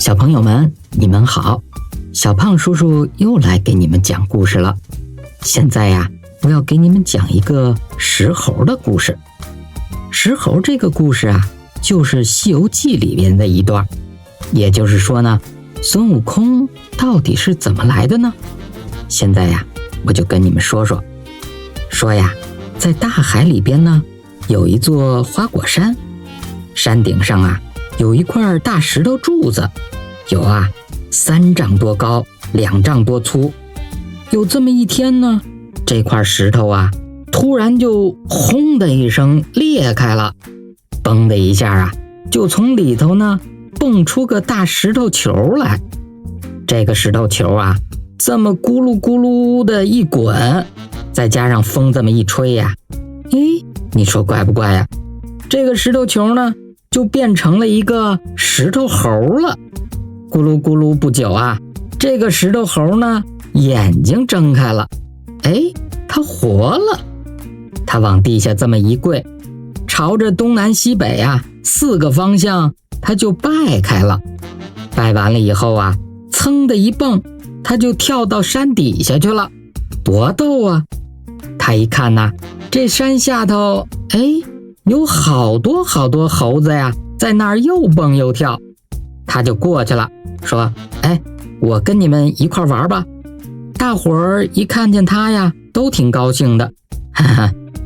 小朋友们，你们好，小胖叔叔又来给你们讲故事了。现在呀，我要给你们讲一个石猴的故事。石猴这个故事啊，就是《西游记》里面的一段。也就是说呢，孙悟空到底是怎么来的呢？现在呀，我就跟你们说呀，在大海里边呢，有一座花果山，山顶上啊，有一块大石头柱子，有3丈多高，2丈多粗。有这么一天呢，这块石头啊，突然就轰的一声裂开了，嘣的一下就从里头呢蹦出个大石头球来。这个石头球这么咕噜咕噜的一滚，再加上风这么一吹你说怪不怪呀？这个石头球呢就变成了一个石头猴了。咕噜咕噜不久这个石头猴呢眼睛睁开了，它活了。它往地下这么一跪，朝着东南西北4个方向它就拜开了。拜完了以后噌的一蹦，它就跳到山底下去了，多逗啊！他一看这山下头有好多好多猴子在那儿又蹦又跳。他就过去了，说我跟你们一块玩吧。大伙儿一看见他都挺高兴的，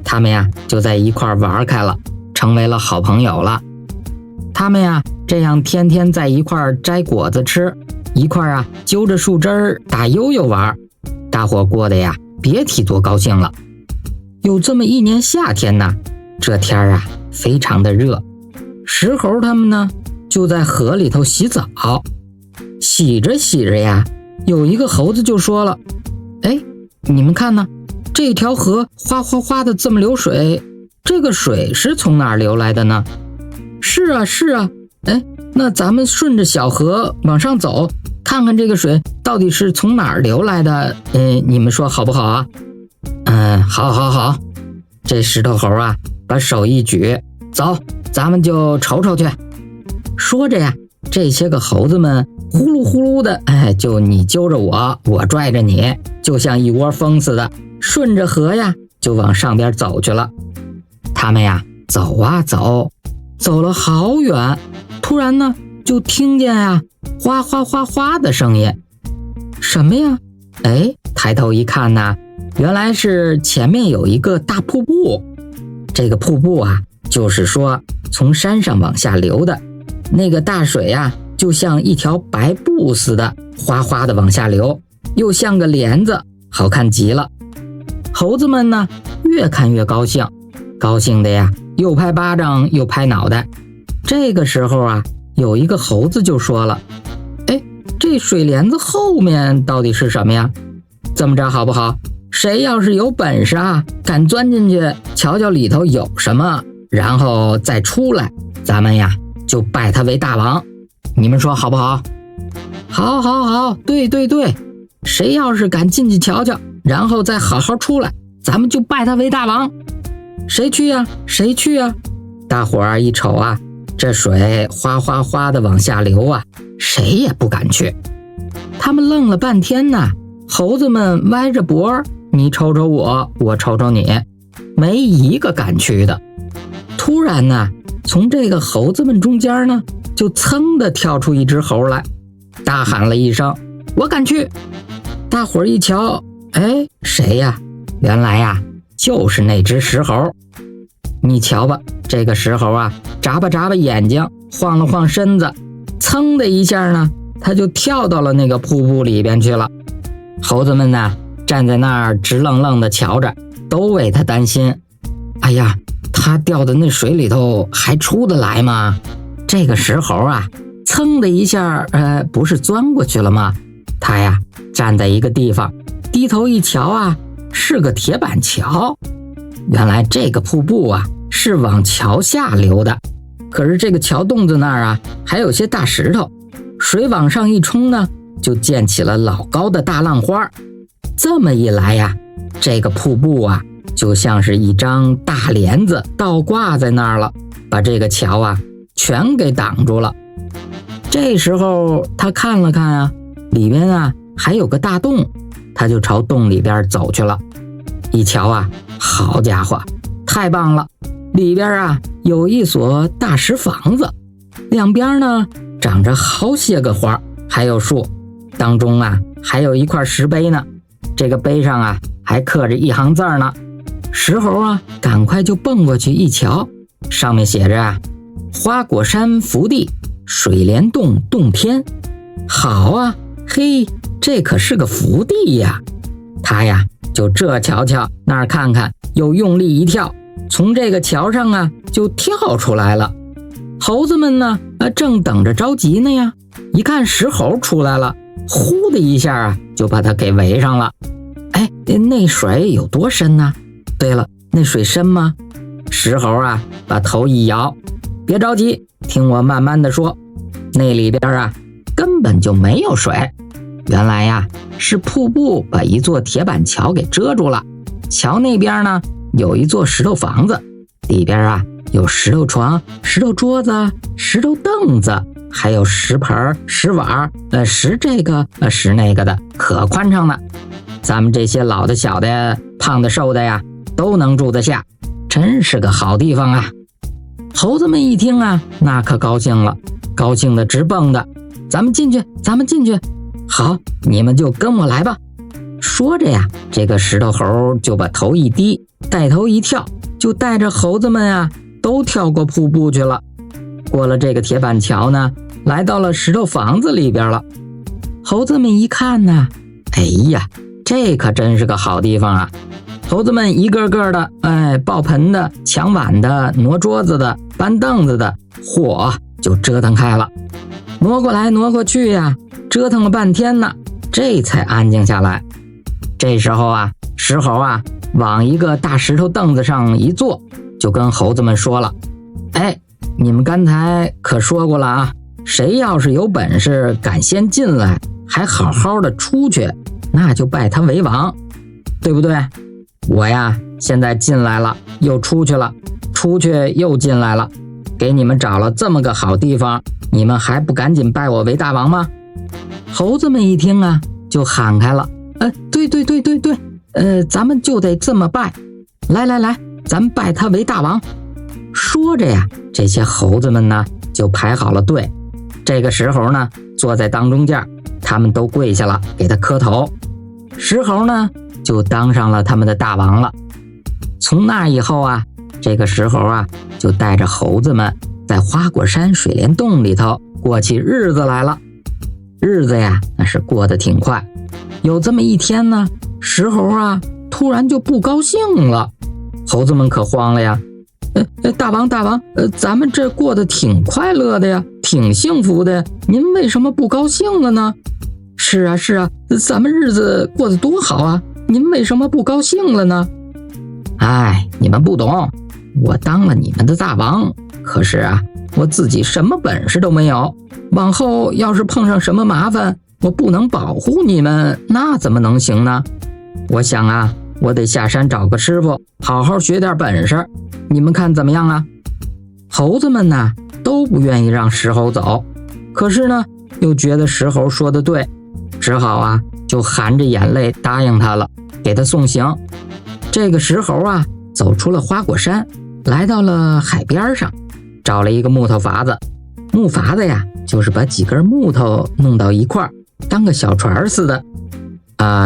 他们就在一块玩开了，成为了好朋友了。他们这样天天在一块摘果子吃，一块揪着树枝打悠悠玩，大伙过得别提多高兴了。有这么一年夏天呢，这天非常的热，石猴他们呢就在河里头洗澡。洗着洗着有一个猴子就说了，你们看呢，这条河哗哗哗的这么流水，这个水是从哪儿流来的呢？是啊，那咱们顺着小河往上走，看看这个水到底是从哪儿流来的，你们说好不好啊？好。这石头猴把手一举，走，咱们就瞅瞅去。说着这些个猴子们呼噜呼噜的，就你揪着我，我拽着你，就像一窝蜂似的，顺着河就往上边走去了。他们走了好远，突然呢就听见哗哗哗哗的声音。什么呀？抬头一看原来是前面有一个大瀑布。这个瀑布就是说从山上往下流的，那个大水就像一条白布似的，哗哗的往下流，又像个帘子，好看极了。猴子们呢越看越高兴，高兴的又拍巴掌又拍脑袋。这个时候有一个猴子就说了，这水帘子后面到底是什么呀？这么着好不好？谁要是有本事敢钻进去瞧瞧里头有什么，然后再出来，咱们就拜他为大王。你们说好不好？好，对，谁要是敢进去瞧瞧，然后再好好出来，咱们就拜他为大王。谁去呀？大伙儿一瞅这水哗哗哗的往下流谁也不敢去。他们愣了半天猴子们歪着脖，你瞅瞅我，我瞅瞅你，没一个敢去的。突然从这个猴子们中间就噌的跳出一只猴来，大喊了一声，我敢去。大伙儿一瞧，谁呀？原来就是那只石猴。你瞧吧，这个石猴眨巴眼睛，晃了晃身子，噌的一下他就跳到了那个瀑布里边去了。猴子们站在那儿直愣愣的瞧着，都为他担心。他掉到那水里头还出得来吗？这个石猴噌的一下不是钻过去了吗？他站在一个地方，低头一瞧是个铁板桥。原来这个瀑布是往桥下流的，可是这个桥洞子那儿还有些大石头，水往上一冲就溅起了老高的大浪花。这么一来这个瀑布就像是一张大帘子倒挂在那儿了，把这个桥全给挡住了。这时候他看了看啊，里边啊还有个大洞，他就朝洞里边走去了。一瞧啊，好家伙，太棒了！里边啊有一所大石房子，两边呢长着好些个花，还有树，当中啊还有一块石碑呢，这个碑上啊还刻着一行字呢。石猴啊赶快就蹦过去一瞧，上面写着啊，花果山福地，水帘洞洞天。好啊，嘿，这可是个福地呀！他呀就这瞧瞧那儿看看，又用力一跳，从这个桥上啊就跳出来了。猴子们呢正等着着急呢呀，一看石猴出来了，呼的一下啊就把他给围上了。哎，那水有多深呢？对了，那水深吗？石猴啊把头一摇，别着急，听我慢慢的说。那里边啊根本就没有水，原来呀是瀑布把一座铁板桥给遮住了。桥那边呢有一座石头房子，里边啊有石头床、石头桌子、石头凳子，还有石盆、石碗，石这个石那个的，可宽敞了。咱们这些老的小的、胖的瘦的呀都能住得下，真是个好地方啊！猴子们一听啊，那可高兴了，高兴的直蹦的。咱们进去，咱们进去。好，你们就跟我来吧。说着呀，这个石头猴就把头一低，带头一跳，就带着猴子们啊都跳过瀑布去了。过了这个铁板桥呢，来到了石头房子里边了。猴子们一看呢，哎呀，这可真是个好地方啊！猴子们一个个的，抱盆的、抢碗的、挪桌子的、搬凳子的，嚯，就折腾开了。挪过来挪过去呀，折腾了半天呢，这才安静下来。这时候啊，石猴啊往一个大石头凳子上一坐，就跟猴子们说了：哎，你们刚才可说过了啊，谁要是有本事敢先进来，还好好的出去，那就拜他为王，对不对？我呀现在进来了又出去了，出去又进来了，给你们找了这么个好地方，你们还不赶紧拜我为大王吗？猴子们一听啊就喊开了，对，咱们就得这么拜，来，咱们拜他为大王。说着呀，这些猴子们呢就排好了队，这个石猴呢坐在当中间，他们都跪下了给他磕头。石猴呢就当上了他们的大王了。从那以后啊，这个石猴啊就带着猴子们在花果山水帘洞里头过起日子来了。日子呀那是过得挺快。有这么一天呢，石猴啊突然就不高兴了。猴子们可慌了呀，大王，咱们这过得挺快乐的呀，挺幸福的呀，您为什么不高兴了呢？是啊，咱们日子过得多好啊，您为什么不高兴了呢？哎，你们不懂，我当了你们的大王，可是啊，我自己什么本事都没有，往后要是碰上什么麻烦，我不能保护你们，那怎么能行呢？我想啊，我得下山找个师傅，好好学点本事，你们看怎么样啊？猴子们呢都不愿意让石猴走，可是呢又觉得石猴说的对，只好啊就含着眼泪答应他了，给他送行。这个石猴啊走出了花果山，来到了海边上，找了一个木头筏子。木筏子呀就是把几根木头弄到一块，当个小船似的。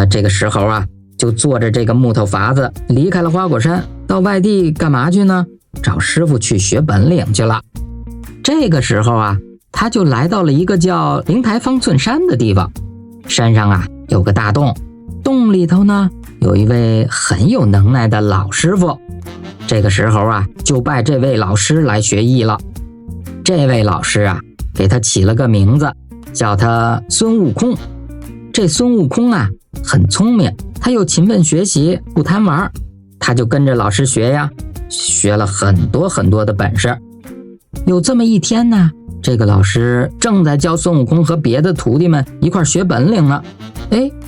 这个石猴啊就坐着这个木头筏子离开了花果山，到外地干嘛去呢？找师傅去学本领去了。这个时候啊，他就来到了一个叫灵台方寸山的地方。山上啊有个大洞，洞里头呢有一位很有能耐的老师傅。这个石猴啊就拜这位老师来学艺了。这位老师啊给他起了个名字，叫他孙悟空。这孙悟空啊很聪明，他又勤奋学习，不贪玩，他就跟着老师学呀，学了很多的本事。有这么一天呢，这个老师正在教孙悟空和别的徒弟们一块学本领呢。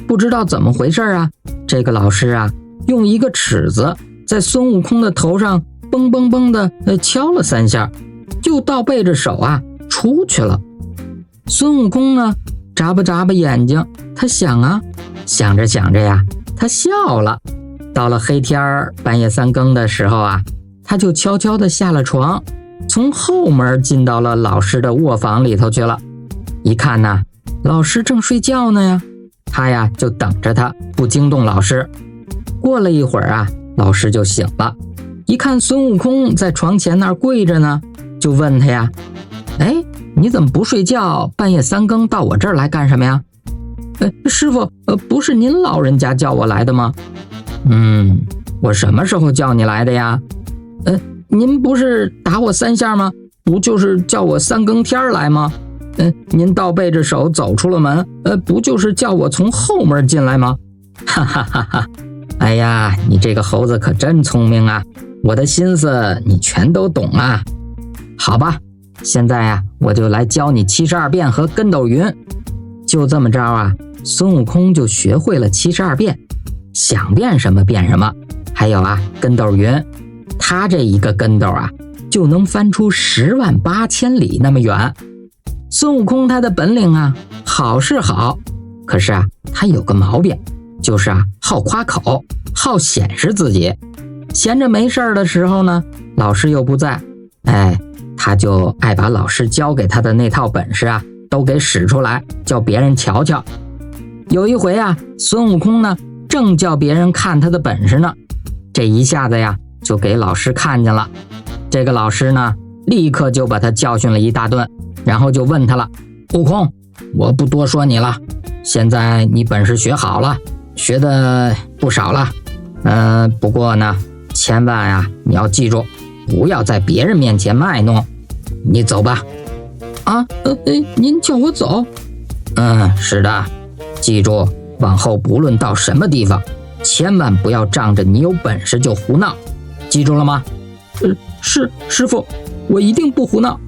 不知道怎么回事啊，这个老师啊用一个尺子在孙悟空的头上嘣嘣嘣的敲了3下，就倒背着手啊出去了。孙悟空呢，眨巴眼睛，他想啊，想着想着呀，他笑了。到了黑天儿半夜3更的时候啊，他就悄悄地下了床，从后门进到了老师的卧房里头去了。一看呢，老师正睡觉呢呀，他呀就等着他，不惊动老师。过了一会儿啊，老师就醒了，一看孙悟空在床前那儿跪着呢，就问他呀，哎，你怎么不睡觉，半夜3更到我这儿来干什么呀？师傅，不是您老人家叫我来的吗？我什么时候叫你来的呀？您不是打我3下吗？不就是叫我3更天来吗？您倒背着手走出了门，不就是叫我从后门进来吗？哈哈哈哈！哎呀，你这个猴子可真聪明啊，我的心思你全都懂啊。好吧，现在啊，我就来教你72变和跟斗云。就这么着啊，孙悟空就学会了72变，想变什么变什么。还有啊，跟斗云，他这一个跟斗啊，就能翻出10万8千里那么远。孙悟空他的本领啊，好是好，可是啊，他有个毛病，就是啊，好夸口，好显示自己。闲着没事的时候呢，老师又不在，他就爱把老师教给他的那套本事啊，都给使出来，叫别人瞧瞧。有一回啊，孙悟空呢，正叫别人看他的本事呢，这一下子呀，就给老师看见了。这个老师呢，立刻就把他教训了一大顿，然后就问他了，悟空，我不多说你了，现在你本事学好了，学的不少了，不过呢，千万啊，你要记住，不要在别人面前卖弄。你走吧。啊，您叫我走？是的，记住，往后不论到什么地方，千万不要仗着你有本事就胡闹，记住了吗？是，师傅，我一定不胡闹。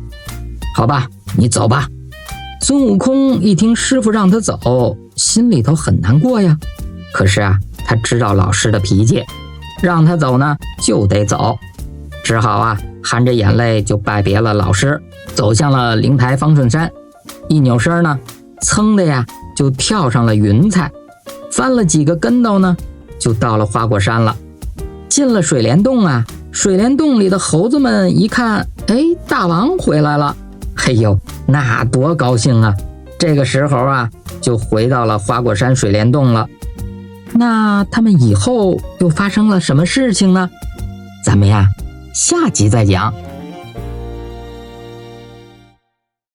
好吧，你走吧。孙悟空一听师傅让他走，心里头很难过呀。可是啊，他知道老师的脾气，让他走呢就得走，只好啊含着眼泪就拜别了老师，走向了灵台方顺山。一扭身呢，噌的呀就跳上了云彩，翻了几个跟斗呢，就到了花果山了。进了水帘洞啊，水帘洞里的猴子们一看，大王回来了，那多高兴啊！这个时候啊，就回到了花果山水帘洞了。那他们以后又发生了什么事情呢？咱们呀，下集再讲。